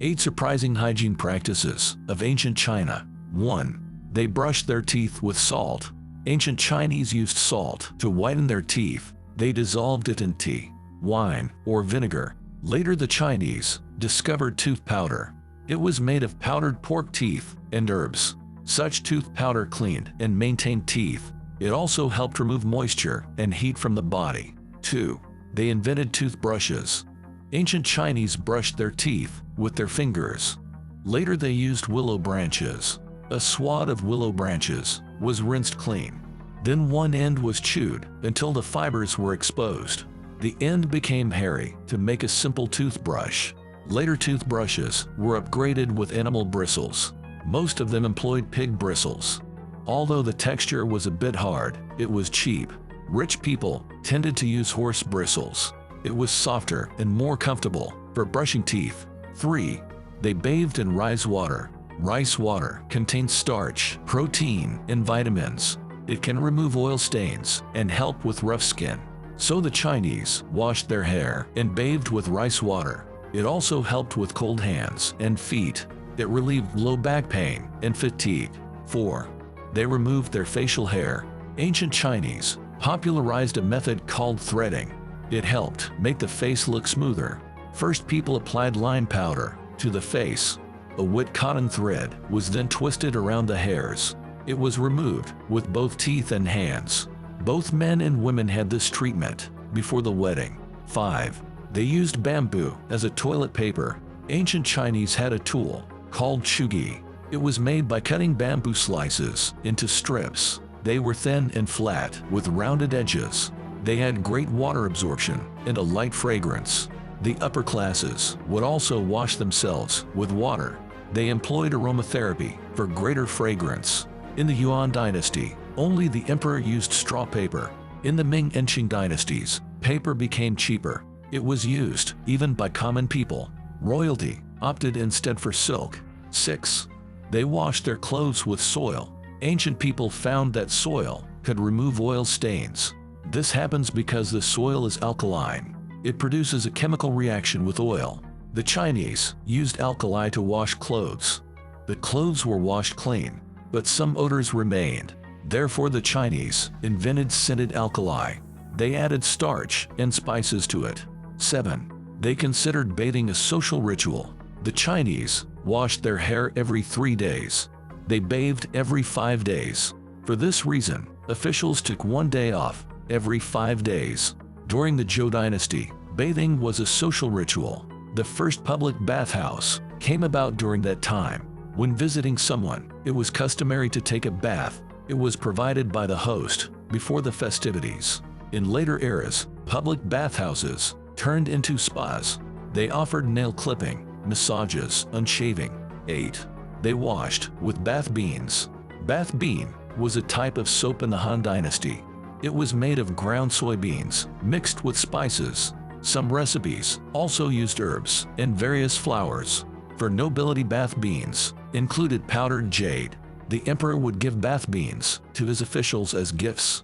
8 surprising hygiene practices of ancient China. 1. They brushed their teeth with salt. Ancient Chinese used salt to whiten their teeth. They dissolved it in tea, wine, or vinegar. Later the Chinese discovered tooth powder. It was made of powdered pork teeth and herbs. Such tooth powder cleaned and maintained teeth. It also helped remove moisture and heat from the body. 2. They invented toothbrushes. Ancient Chinese brushed their teeth with their fingers. Later they used willow branches. A swad of willow branches was rinsed clean. Then one end was chewed until the fibers were exposed. The end became hairy to make a simple toothbrush. Later toothbrushes were upgraded with animal bristles. Most of them employed pig bristles. Although the texture was a bit hard, it was cheap. Rich people tended to use horse bristles. It was softer and more comfortable for brushing teeth. 3. They bathed in rice water. Rice water contains starch, protein, and vitamins. It can remove oil stains and help with rough skin. So the Chinese washed their hair and bathed with rice water. It also helped with cold hands and feet. It relieved low back pain and fatigue. 4. They removed their facial hair. Ancient Chinese popularized a method called threading. It helped make the face look smoother. First, people applied lime powder to the face. A wet cotton thread was then twisted around the hairs. It was removed with both teeth and hands. Both men and women had this treatment before the wedding. 5. They used bamboo as a toilet paper. Ancient Chinese had a tool called chugi. It was made by cutting bamboo slices into strips. They were thin and flat with rounded edges. They had great water absorption and a light fragrance. The upper classes would also wash themselves with water. They employed aromatherapy for greater fragrance. In the Yuan dynasty, only the emperor used straw paper. In the Ming and Qing dynasties, paper became cheaper. It was used even by common people. Royalty opted instead for silk. 6. They washed their clothes with soil. Ancient people found that soil could remove oil stains. This happens because the soil is alkaline. It produces a chemical reaction with oil. The Chinese used alkali to wash clothes. The clothes were washed clean, but some odors remained. Therefore the Chinese invented scented alkali. They added starch and spices to it. 7. They considered bathing a social ritual. The Chinese washed their hair every 3 days. They bathed every 5 days. For this reason, officials took 1 day off every 5 days. During the Zhou dynasty, bathing was a social ritual. The first public bathhouse came about during that time. When visiting someone, it was customary to take a bath. It was provided by the host before the festivities. In later eras, public bathhouses turned into spas. They offered nail clipping, massages, and shaving. 8. They washed with bath beans. Bath bean was a type of soap in the Han dynasty. It was made of ground soybeans mixed with spices. Some recipes also used herbs and various flowers. For nobility, bath beans included powdered jade. The emperor would give bath beans to his officials as gifts.